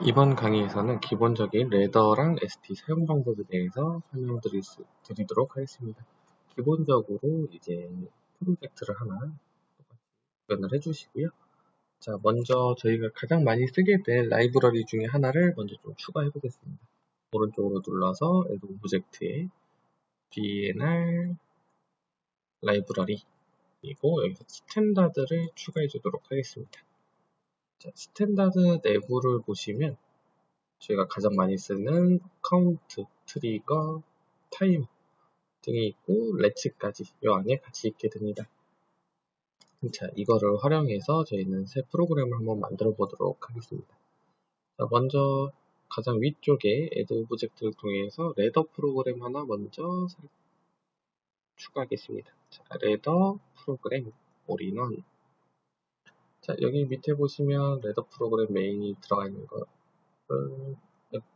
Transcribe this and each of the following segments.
이번 강의에서는 기본적인 레더랑 ST 사용 방법에 대해서 설명드리도록 하겠습니다. 기본적으로 이제 프로젝트를 하나 똑같이 구현을 해주시고요. 자, 먼저 저희가 가장 많이 쓰게 될 라이브러리 중에 하나를 먼저 좀 추가해 보겠습니다. 오른쪽으로 눌러서 Add 오브젝트에 BNR 라이브러리 그리고 여기서 스탠다드를 추가해 주도록 하겠습니다. 자, 스탠다드 내부를 보시면 저희가 가장 많이 쓰는 카운트, 트리거, 타이머 등이 있고 렛츠까지 이 안에 같이 있게 됩니다. 자, 이거를 활용해서 저희는 새 프로그램을 한번 만들어 보도록 하겠습니다. 자, 먼저 가장 위쪽에 Add 오브젝트를 통해서 레더 프로그램 하나 먼저 추가하겠습니다. 자, 레더 프로그램 올인원. 자, 여기 밑에 보시면 레더 프로그램 메인이 들어가 있는 거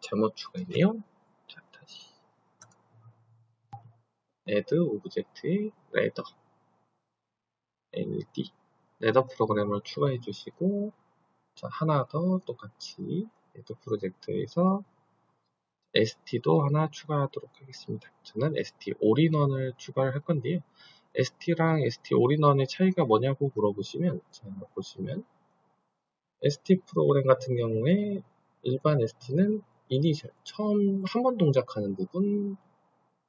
잘못 추가했네요. 자, 다시 add 오브젝트에 레더 LD 레더 프로그램을 추가해 주시고, 자, 하나 더 똑같이 레더 프로젝트에서 ST도 하나 추가하도록 하겠습니다. 저는 ST 올인원을 추가를 할 건데요. ST랑 ST 올인원의 차이가 뭐냐고 물어보시면, 자, 보시면 ST 프로그램 같은 경우에 일반 ST는 이니셜, 처음 한 번 동작하는 부분,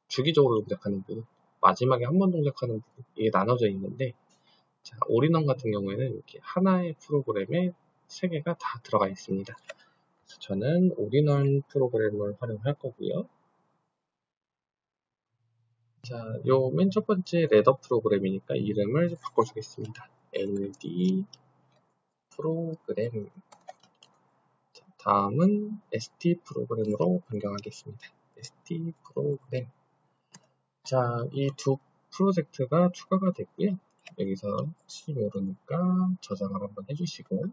주기적으로 동작하는 부분, 마지막에 한 번 동작하는 부분, 이게 나눠져 있는데, 자, 올인원 같은 경우에는 이렇게 하나의 프로그램에 3개가 다 들어가 있습니다. 그래서 저는 올인원 프로그램을 활용할 거고요. 자, 요 맨 첫 번째 레더 프로그램이니까 이름을 바꿔주겠습니다. LD 프로그램. 자, 다음은 ST 프로그램으로 변경하겠습니다. ST 프로그램. 자, 이 두 프로젝트가 추가가 됐고요. 여기서 혹시 모르니까 저장을 한번 해주시고,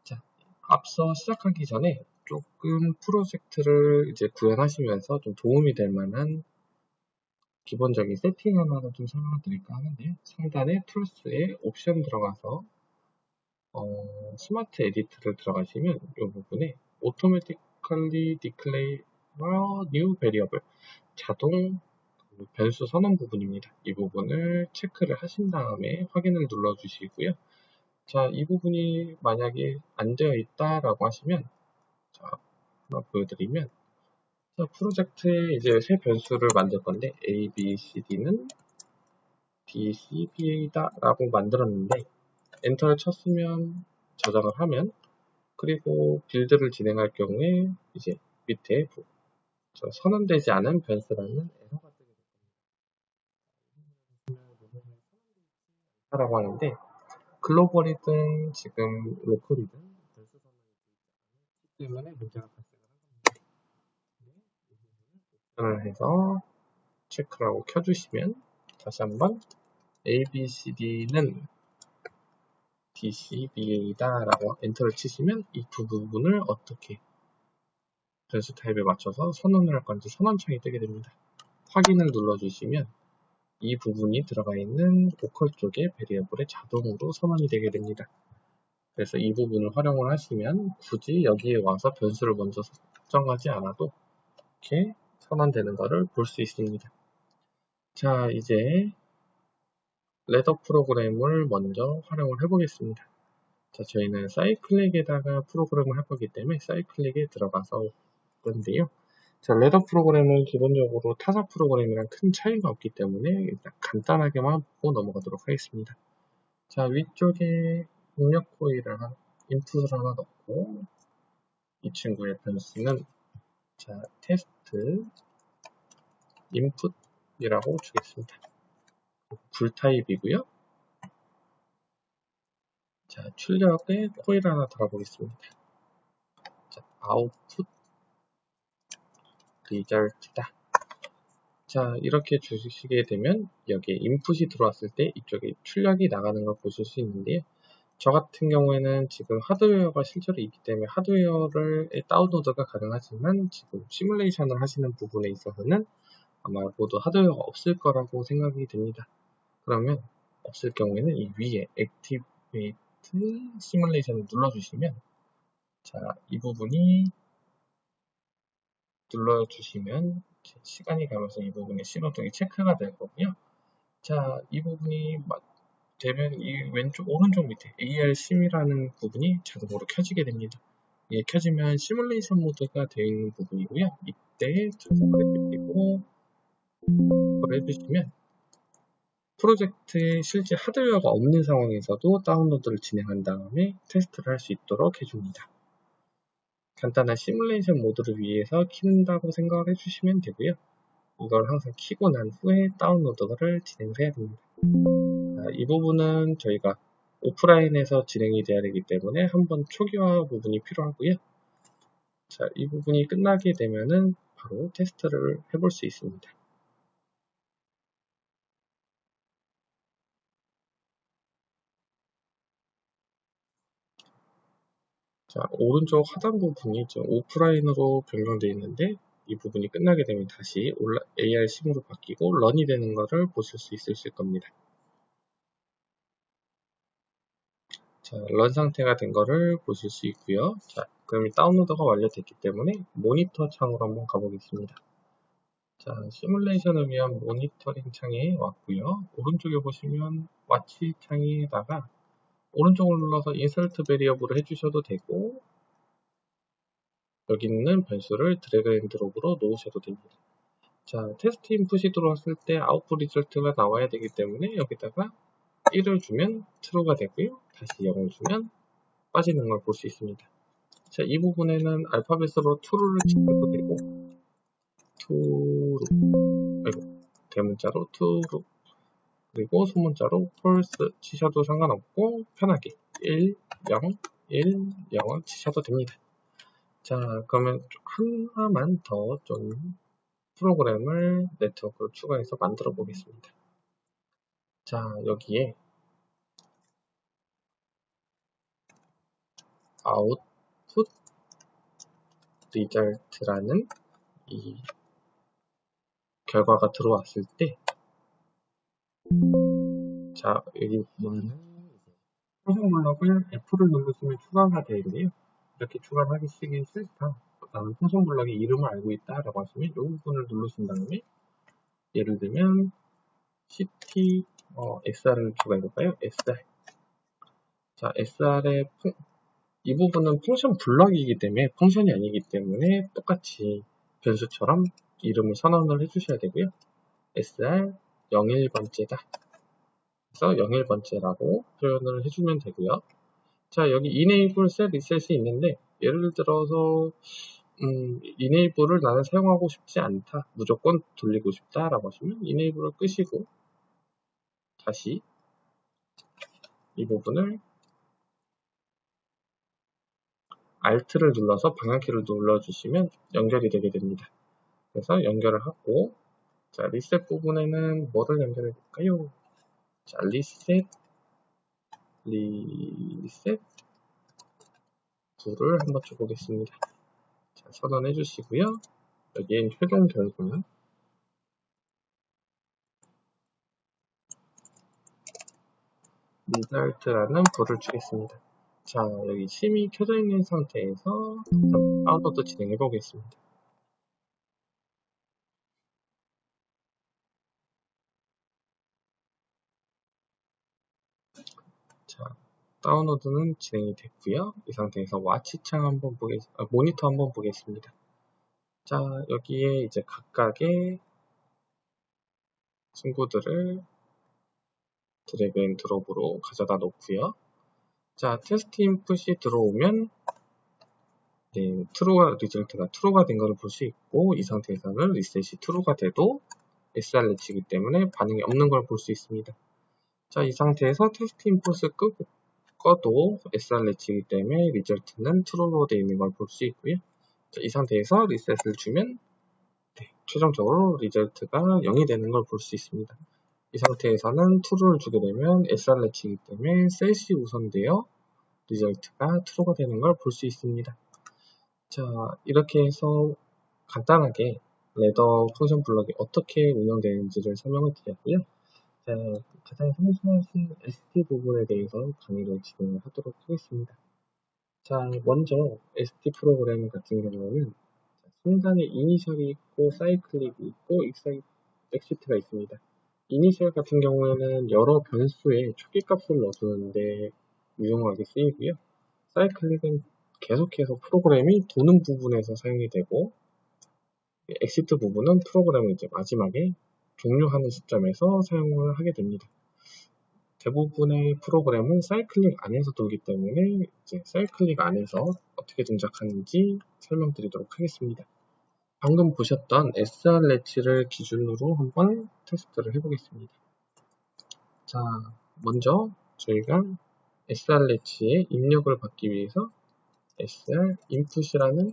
자, 앞서 시작하기 전에 조금 프로젝트를 이제 구현하시면서 좀 도움이 될 만한 기본적인 세팅 하나를 좀 설명을 드릴까 하는데요. 상단에 툴스에 옵션 들어가서 스마트 에디트를 들어가시면 이 부분에 automatically declare new variable 자동 변수 선언 부분입니다. 이 부분을 체크를 하신 다음에 확인을 눌러 주시고요. 자, 이 부분이 만약에 안 되어 있다라고 하시면, 자, 하나 보여드리면, 자, 프로젝트에 이제 새 변수를 만들 건데, A, B, C, D는 D, C, B, A다 라고 만들었는데, 엔터를 쳤으면 저장을 하면, 그리고 빌드를 진행할 경우에 이제 밑에 선언되지 않은 변수라는 에러가 뜨게 됩니다. 라고 하는데, 글로벌이든 지금 로컬이든 변수 선언이 되지 않기 때문에 문제가 발생을 합니다. 옵션을 해서 체크라고 켜주시면 다시 한번 A, B, C, D는 D, C, B, A다 라고 엔터를 치시면 이 두 부분을 어떻게 변수 타입에 맞춰서 선언을 할 건지 선언창이 뜨게 됩니다. 확인을 눌러주시면 이 부분이 들어가 있는 로컬 쪽의 베리어블에 자동으로 선언이 되게 됩니다. 그래서 이 부분을 활용을 하시면 굳이 여기에 와서 변수를 먼저 설정하지 않아도 이렇게 선언되는 것을 볼 수 있습니다. 자, 이제 레더 프로그램을 먼저 활용을 해보겠습니다. 자, 저희는 사이클릭에다가 프로그램을 할 거기 때문에 사이클릭에 들어가서 건데요. 자, 레더 프로그램은 기본적으로 타사 프로그램이랑 큰 차이가 없기 때문에 일단 간단하게만 보고 넘어가도록 하겠습니다. 자, 위쪽에 입력 코일을 인풋을 하나 넣고, 이 친구의 변수는 자, 테스트 인풋이라고 주겠습니다. 불 타입이고요. 자, 출력에 코일 하나 달아보겠습니다. 자, 아웃풋 리절트다. 자, 이렇게 주시게 되면 여기에 인풋이 들어왔을 때 이쪽에 출력이 나가는 걸 보실 수 있는데요. 저 같은 경우에는 지금 하드웨어가 실제로 있기 때문에 하드웨어를 다운로드가 가능하지만 지금 시뮬레이션을 하시는 부분에 있어서는 아마 모두 하드웨어가 없을 거라고 생각이 됩니다. 그러면 없을 경우에는 이 위에 액티베이트 시뮬레이션을 눌러주시면 자, 이 부분이 눌러주시면 시간이 가면서 이 부분의 신호등이 체크가 될 거고요. 자, 이 부분이 되면 이 왼쪽 오른쪽 밑에 AR심이라는 부분이 자동으로 켜지게 됩니다. 이게 켜지면 시뮬레이션 모드가 되어 있는 부분이고요. 이때 전송을 해주시고 그걸 해주시면 프로젝트에 실제 하드웨어가 없는 상황에서도 다운로드를 진행한 다음에 테스트를 할 수 있도록 해줍니다. 간단한 시뮬레이션 모드를 위해서 킨다고 생각을 해주시면 되고요. 이걸 항상 키고 난 후에 다운로드를 진행을 해야 됩니다. 자, 이 부분은 저희가 오프라인에서 진행이 돼야 되기 때문에 한번 초기화 부분이 필요하고요. 자, 이 부분이 끝나게 되면은 바로 테스트를 해볼 수 있습니다. 자, 오른쪽 하단 부분이 좀 오프라인으로 변경되어 있는데 이 부분이 끝나게 되면 다시 AR심으로 바뀌고 런이 되는 것을 보실 수 있을 겁니다. 자, 런 상태가 된 것을 보실 수 있고요. 자, 그럼 다운로드가 완료됐기 때문에 모니터 창으로 한번 가보겠습니다. 자, 시뮬레이션을 위한 모니터링 창에 왔고요. 오른쪽에 보시면 와치 창에다가 오른쪽을 눌러서 인서트 베리어블을 해주셔도 되고 여기 있는 변수를 드래그 앤 드롭으로 놓으셔도 됩니다. 자, 테스트 인풋이 들어왔을 때 아웃풋 리절트가 나와야 되기 때문에 여기다가 1을 주면 true가 되고요. 다시 0을 주면 빠지는 걸 볼 수 있습니다. 자, 이 부분에는 알파벳으로 true를 치셔도 되고 대문자로 true 그리고 소문자로 false 치셔도 상관없고 편하게 1, 0, 1, 0을 치셔도 됩니다. 자, 그러면 하나만 더 좀 프로그램을 네트워크로 추가해서 만들어 보겠습니다. 자, 여기에 output result라는 이 결과가 들어왔을 때, 자, 여기 보면은 function 블럭을 F를 누르시면 추가가 되는데요. 이렇게 추가를 하기 싫다. 그다음 function 블럭의 이름을 알고 있다라고 하시면 이 부분을 누르신 다음에 예를 들면 ct sr을 추가해볼까요? sr. 자, sr의 이 부분은 펑션 블럭이기 때문에 펑션이 아니기 때문에 똑같이 변수처럼 이름을 선언을 해주셔야 되고요. sr 01번째다. 그래서 01번째라고 표현을 해주면 되고요. 자, 여기 enable set reset이 있는데 예를 들어서 enable을 나는 사용하고 싶지 않다. 무조건 돌리고 싶다 라고 하시면 enable을 끄시고 다시 이 부분을 Alt를 눌러서 방향키를 눌러주시면 연결이 되게 됩니다. 그래서 연결을 하고 자, 리셋 부분에는 뭐를 연결해 볼까요? 자, 리셋 9를 한번 줘보겠습니다. 자, 선언해 주시고요. 여기엔 최종 결과 result라는 불을 주겠습니다. 자, 여기 심이 켜져 있는 상태에서 다운로드 진행해 보겠습니다. 자, 다운로드는 진행이 됐고요. 이 상태에서 와치창 한번 모니터 한번 보겠습니다. 자, 여기에 이제 각각의 친구들을 드래그 앤 드롭으로 가져다 놓고요. 자, 테스트 인풋이 들어오면 네, 리절트가 true가 된 것을 볼 수 있고 이 상태에서는 리셋이 true가 돼도 SR 내치기 때문에 반응이 없는 걸 볼 수 있습니다. 자, 이 상태에서 테스트 인풋을 꺼도 SR 내치기 때문에 리절트는 true로 되어 있는 걸 볼 수 있고요. 자, 이 상태에서 리셋을 주면 네, 최종적으로 리절트가 0이 되는 걸 볼 수 있습니다. 이 상태에서는 true를 주게 되면 SR 내치기 때문에 셋이 우선되어 리절트가 true가 되는 걸 볼 수 있습니다. 자, 이렇게 해서 간단하게 레더 펑션 블럭이 어떻게 운영되는지를 설명을 드렸고요. 자, 가장 생소하신 ST 부분에 대해서 강의를 진행을 하도록 하겠습니다. 자, 먼저 ST 프로그램 같은 경우는 상단에 이니셜이 있고 사이클릭이 있고 엑시트가 있습니다. 이니셜 같은 경우에는 여러 변수에 초기 값을 넣어주는데 유용하게 쓰이고요. 사이클릭은 계속해서 프로그램이 도는 부분에서 사용이 되고, 엑시트 부분은 프로그램을 이제 마지막에 종료하는 시점에서 사용을 하게 됩니다. 대부분의 프로그램은 사이클릭 안에서 돌기 때문에 이제 사이클릭 안에서 어떻게 동작하는지 설명드리도록 하겠습니다. 방금 보셨던 srlet를 기준으로 한번 테스트를 해보겠습니다. 자, 먼저 저희가 srlet의 입력을 받기 위해서 sr input이라는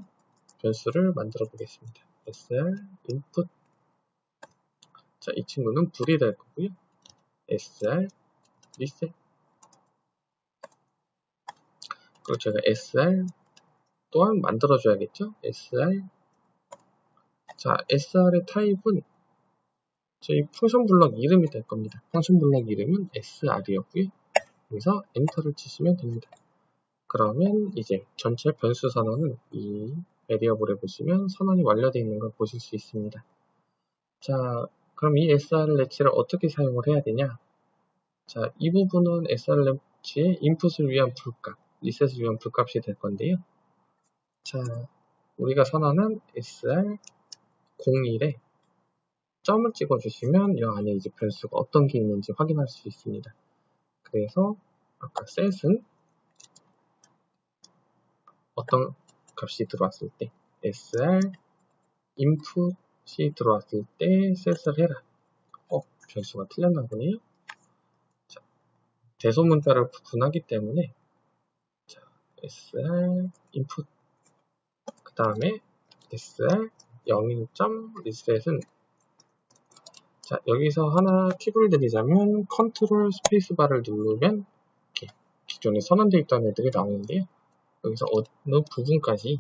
변수를 만들어 보겠습니다. sr input. 자, 이 친구는 불이 될 거고요. sr reset. 그리고 제가 sr 또한 만들어 줘야겠죠. sr. 자, sr의 타입은 저희 펑션 블럭 이름이 될 겁니다. 펑션 블럭 이름은 sr이었고요. 그래서 엔터를 치시면 됩니다. 그러면 이제 전체 변수 선언은 이 베리어블에 보시면 선언이 완료되어 있는 걸 보실 수 있습니다. 자, 그럼 이 srlet를 어떻게 사용을 해야 되냐? 자, 이 부분은 srlet의 인풋을 위한 불값, 리셋을 위한 불값이 될 건데요. 자, 우리가 선언한 sr01에 점을 찍어주시면 이 안에 이제 변수가 어떤 게 있는지 확인할 수 있습니다. 그래서 아까 set은 어떤 값이 들어왔을 때 sr input이 들어왔을 때 set을 해라. 변수가 틀렸나 보네요. 자, 대소문자를 구분하기 때문에 자, sr input 그 다음에 sr 0.reset은 자, 여기서 하나 팁을 드리자면 컨트롤 스페이스바를 누르면 이렇게 기존에 선언되어 있던 애들이 나오는데요. 여기서 어느 부분까지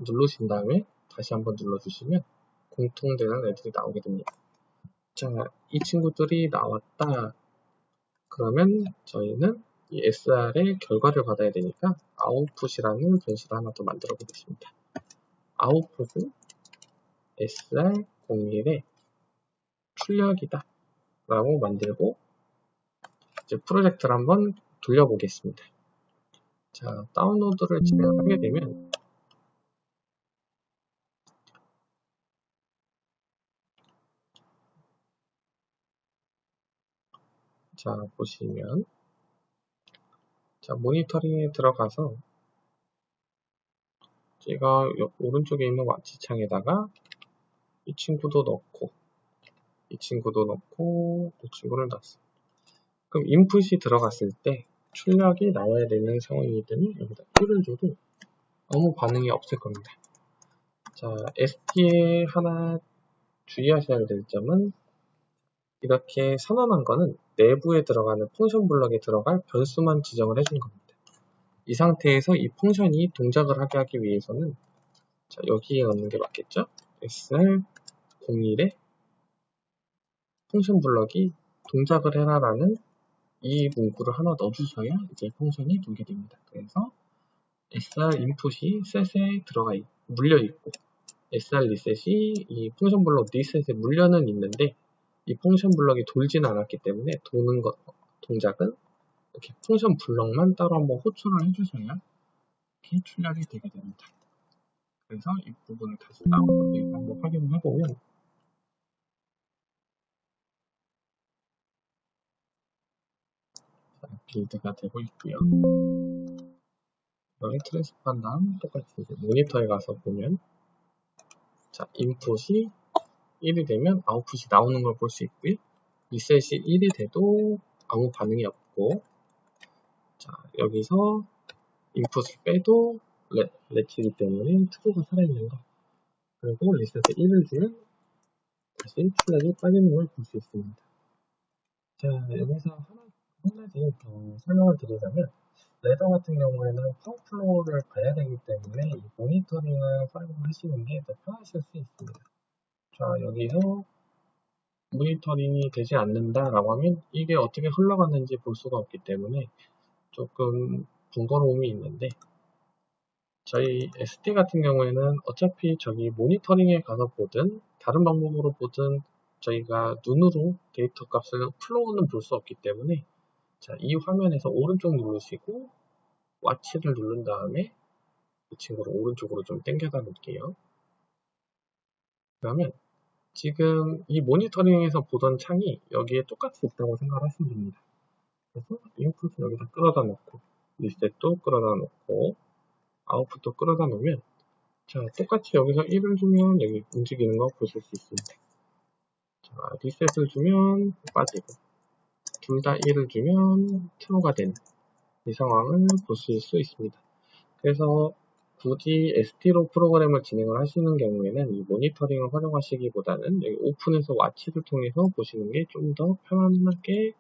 누르신 다음에 다시 한번 눌러주시면 공통되는 애들이 나오게 됩니다. 자, 이 친구들이 나왔다. 그러면 저희는 이 sr의 결과를 받아야 되니까 output이라는 변수를 하나 더 만들어 보겠습니다. output은 sr01의 출력이다 라고 만들고 이제 프로젝트를 한번 돌려보겠습니다. 자, 다운로드를 진행하게 되면 자, 보시면 자, 모니터링에 들어가서 제가 오른쪽에 있는 와치창에다가 이 친구도 넣고 이 친구도 넣고 이 친구를 넣었어요. 그럼 인풋이 들어갔을 때 출력이 나와야 되는 상황이기 때문에 여기다 1을 줘도 아무 반응이 없을 겁니다. 자, ST에 하나 주의하셔야 될 점은 이렇게 선언한 거는 내부에 들어가는 펑션 블럭에 들어갈 변수만 지정을 해준 겁니다. 이 상태에서 이 펑션이 동작을 하게 하기 위해서는 자, 여기에 넣는 게 맞겠죠? sr01에 펑션 블럭이 동작을 해라라는 이 문구를 하나 넣어주셔야 이제 펑션이 돌게 됩니다. 그래서 sr input이 set에 물려있고 sr reset이 이 펑션 블럭 reset에 물려는 있는데 이 펑션 블럭이 돌지는 않았기 때문에 도는 동작은 이렇게 펑션 블럭만 따로 한번 호출을 해주셔야 이렇게 출력이 되게 됩니다. 그래서 이 부분을 다시 다운로드 한번 확인을 해보면 자, 빌드가 되고 있고요. 여기 트랜스퍼한 다음 똑같이 이제 모니터에 가서 보면 자, 인풋이 1이 되면 아웃풋이 나오는 걸 볼 수 있고요. 리셋이 1이 돼도 아무 반응이 없고 자, 여기서 인풋을 빼도 렛이기 때문에 트루가 살아있는 거 그리고 리셋에 1을 주면 다시 출력이 빠지는 걸 볼 수 있습니다. 자, 여기서 한 가지 더 설명을 드리자면 레더 같은 경우에는 파워플로우를 봐야 되기 때문에 이 모니터링을 활용하시는 게 더 편하실 수 있습니다. 자, 여기서 모니터링이 되지 않는다라고 하면 이게 어떻게 흘러갔는지 볼 수가 없기 때문에 조금 번거로움이 있는데 저희 SD 같은 경우에는 어차피 저기 모니터링에 가서 보든 다른 방법으로 보든 저희가 눈으로 데이터 값을 플로우는 볼 수 없기 때문에 자, 이 화면에서 오른쪽 누르시고 와치를 누른 다음에 이 친구를 오른쪽으로 좀 당겨다 놓을게요. 그러면 지금 이 모니터링에서 보던 창이 여기에 똑같이 있다고 생각하시면 됩니다. 그래서 인풋을 여기다 끌어다 놓고 리셋도 끌어다 놓고 아웃풋도 끌어다 놓으면 자, 똑같이 여기서 1을 주면 여기 움직이는 거 보실 수 있습니다. 자, 리셋을 주면 빠지고 둘 다 1을 주면 트루가 되는 이 상황을 보실 수 있습니다. 그래서 굳이 ST로 프로그램을 진행을 하시는 경우에는 이 모니터링을 활용하시기보다는 여기 오픈해서 와치를 통해서 보시는 게 좀 더 편하게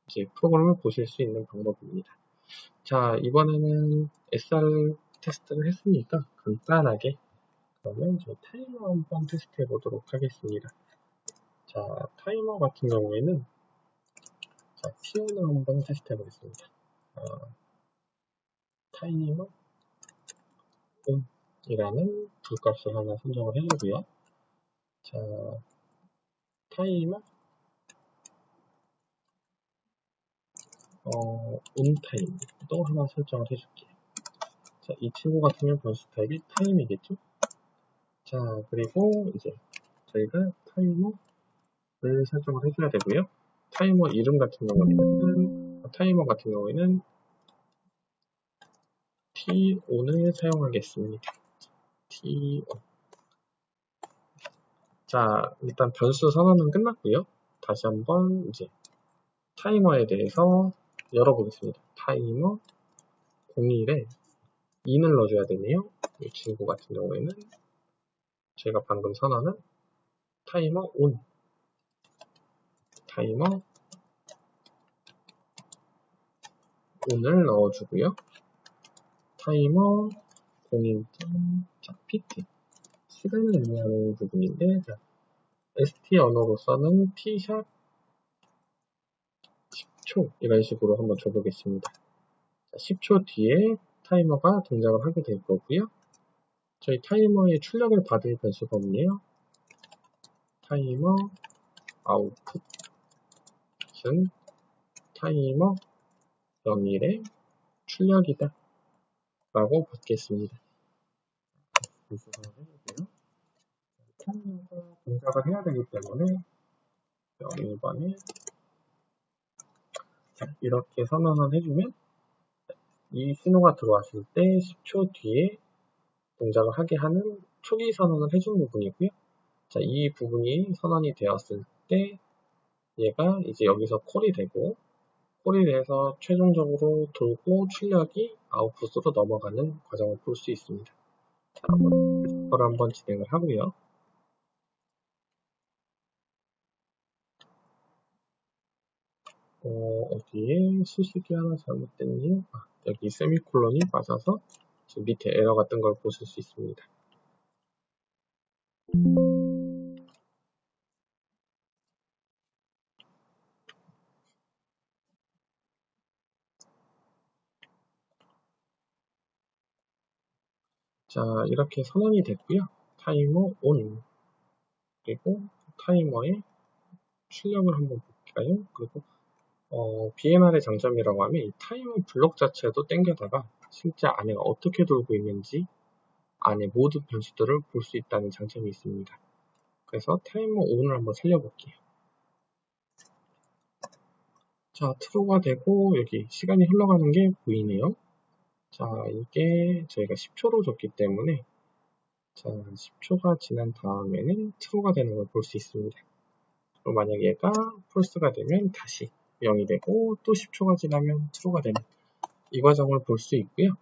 이제 프로그램을 보실 수 있는 방법입니다. 자, 이번에는 SR 테스트를 했으니까 간단하게 그러면 저 타이머 한번 테스트 해보도록 하겠습니다. 자, 타이머 같은 경우에는 자, T1을 한번 테스트 해보겠습니다. 타이머 이라는 불값을 하나 선정을 해주고요. 자, 타이머 온타임도 하나 설정을 해줄게요. 자, 이 친구 같은 경우 변수 타입이 타임이겠죠? 자, 그리고 이제 저희가 타이머를 설정을 해줘야 되고요. 타이머 이름 같은 경우에는 T-ON을 사용하겠습니다. T-ON. 자, 일단 변수 선언은 끝났고요. 다시 한번 이제 타이머에 대해서 열어보겠습니다. 타이머 01에 2를 넣어줘야 되네요. 이 친구 같은 경우에는 제가 방금 선언한 타이머 온, 타이머 온을 넣어주고요. 타이머 01. 자, PT 시간을 의미하는 부분인데 자, ST 언어로서는 T샵 10초 이런 식으로 한번 줘보겠습니다. 자, 10초 뒤에 타이머가 동작을 하게 될 거고요. 저희 타이머의 출력을 받을 변수가 없네요. 타이머 아웃풋 타이머 01의 출력이다 라고 받겠습니다. 타이머가 동작을 해야 되기 때문에 01번에 이렇게 선언을 해주면 이 신호가 들어왔을 때 10초 뒤에 동작을 하게 하는 초기 선언을 해준 부분이고요. 자, 이 부분이 선언이 되었을 때 얘가 이제 여기서 콜이 되고 콜이 돼서 최종적으로 돌고 출력이 아웃풋으로 넘어가는 과정을 볼 수 있습니다. 자, 그걸 한번 진행을 하고요. 어디에 수식이 하나 잘못됐네요. 여기 세미콜론이 맞아서 지금 밑에 에러가 뜬 걸 보실 수 있습니다. 자, 이렇게 선언이 됐고요. 타이머 온 그리고 타이머의 출력을 한번 볼까요? 그리고 BMR의 장점이라고 하면 이 타이머 블록 자체도 땡겨다가 실제 안에가 어떻게 돌고 있는지 안에 모든 변수들을 볼 수 있다는 장점이 있습니다. 그래서 타이머 온을 한번 살려볼게요. 자, 트루가 되고 여기 시간이 흘러가는 게 보이네요. 자, 이게 저희가 10초로 줬기 때문에 자, 10초가 지난 다음에는 트루가 되는 걸 볼 수 있습니다. 그리고 만약 얘가 폴스가 되면 다시 0이 되고 또 10초가 지나면 트루가 되는 이 과정을 볼 수 있고요.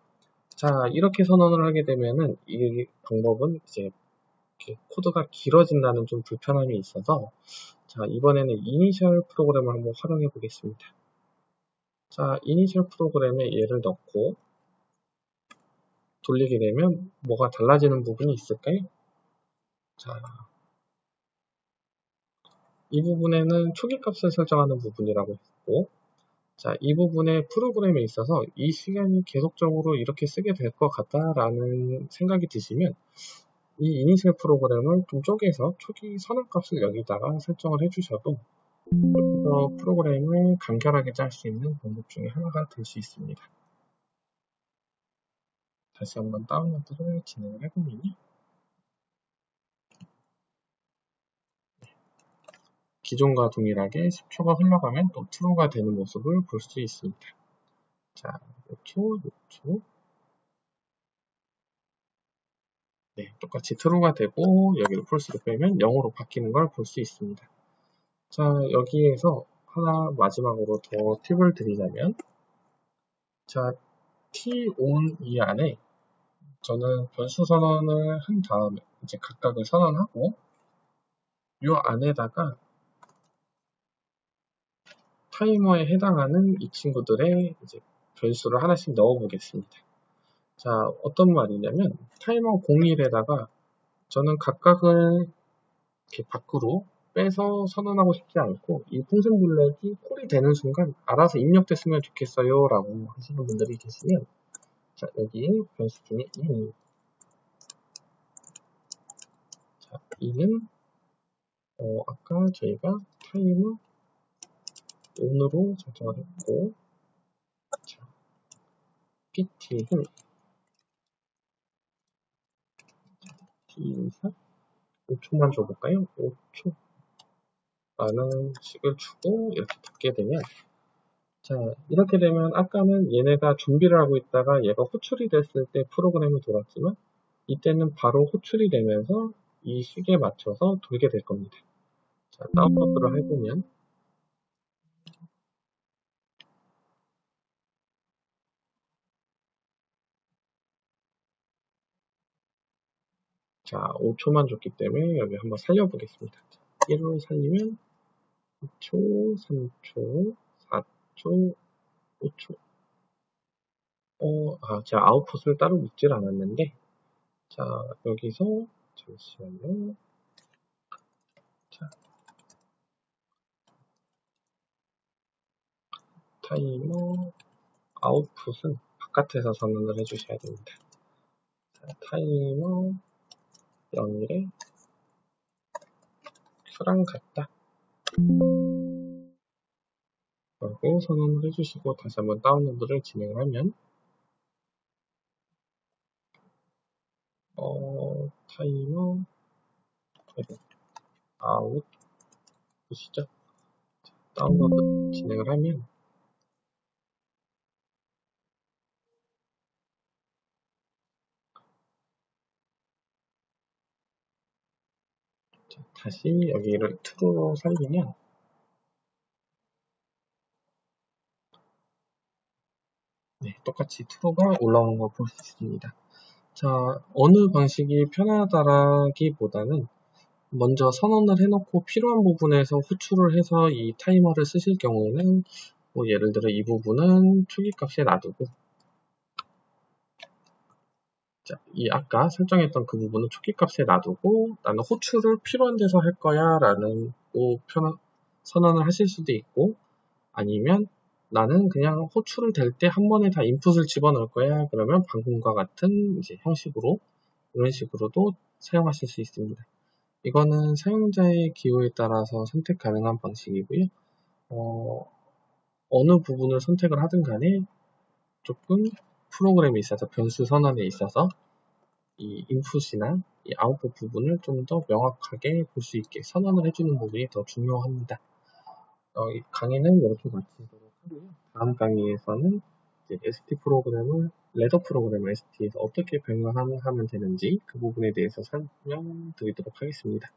자, 이렇게 선언을 하게 되면은 이 방법은 이제 코드가 길어진다는 좀 불편함이 있어서 자, 이번에는 이니셜 프로그램을 한번 활용해 보겠습니다. 자, 이니셜 프로그램에 얘를 넣고 돌리게 되면 뭐가 달라지는 부분이 있을까요? 자, 이 부분에는 초기 값을 설정하는 부분이라고 했고 자, 이 부분의 프로그램에 있어서 이 시간이 계속적으로 이렇게 쓰게 될 것 같다라는 생각이 드시면 이 이니셜 프로그램을 좀 쪼개서 초기 선언값을 여기다가 설정을 해주셔도 조금 더 프로그램을 간결하게 짤 수 있는 방법 중에 하나가 될 수 있습니다. 다시 한번 다운로드를 진행을 해보면요. 기존과 동일하게 10초가 흘러가면 또 true가 되는 모습을 볼 수 있습니다. 자, 5초, 6초. 네, 똑같이 true가 되고 여기를 false로 빼면 0으로 바뀌는 걸 볼 수 있습니다. 자, 여기에서 하나 마지막으로 더 팁을 드리자면, 자, t-on 이 안에 저는 변수 선언을 한 다음에 이제 각각을 선언하고 이 안에다가 타이머에 해당하는 이 친구들의 이제 변수를 하나씩 넣어 보겠습니다. 자, 어떤 말이냐면 타이머 01에다가 저는 각각을 이렇게 밖으로 빼서 선언하고 싶지 않고 이 풍선 블럭이 콜이 되는 순간 알아서 입력됐으면 좋겠어요 라고 하시는 분들이 계시면, 자, 여기 변수 중에 2, 자, 2는 아까 저희가 타이머 ON으로 설정을 했고, 자, PT는 T4 5초만 줘볼까요? 5초 라는 식을 주고 이렇게 닫게 되면, 자, 이렇게 되면 아까는 얘네가 준비를 하고 있다가 얘가 호출이 됐을 때 프로그램이 돌았지만 이때는 바로 호출이 되면서 이 식에 맞춰서 돌게 될 겁니다. 자, 다운로드를 해보면, 자, 5초만 줬기 때문에 여기 한번 살려보겠습니다. 1로 살리면 2초, 3초, 4초, 5초. 제가 아웃풋을 따로 묻질 않았는데, 자, 여기서, 잠시만요. 자, 타이머, 아웃풋은 바깥에서 선언을 해주셔야 됩니다. 자, 타이머 0일에 Q랑 같다 라고 선언을 해주시고 다시 한번 다운로드를 진행하면, 타이머 아웃 보시죠. 다운로드 진행을 하면, 자, 다시 여기를 true로 살리면, 네, 똑같이 true가 올라오는 걸 볼 수 있습니다. 자, 어느 방식이 편하다라기보다는 먼저 선언을 해놓고 필요한 부분에서 호출을 해서 이 타이머를 쓰실 경우에는 뭐 예를 들어 이 부분은 초기값에 놔두고, 자, 이 아까 설정했던 그 부분은 초기값에 놔두고 나는 호출을 필요한 데서 할 거야 라는 선언을 하실 수도 있고, 아니면 나는 그냥 호출을 될 때 한 번에 다 인풋을 집어넣을 거야 그러면 방금과 같은 이제 형식으로 이런 식으로도 사용하실 수 있습니다. 이거는 사용자의 기호에 따라서 선택 가능한 방식이고요. 어느 부분을 선택을 하든 간에 조금 프로그램에 있어서 변수 선언에 있어서 이 인풋이나 이 아웃풋 부분을 좀 더 명확하게 볼 수 있게 선언을 해주는 부분이 더 중요합니다. 이 강의는 이렇게 마치도록 하고요. 다음 강의에서는 이제 ST 프로그램을 레더 프로그램을 ST에서 어떻게 변경하면 되는지 그 부분에 대해서 설명드리도록 하겠습니다.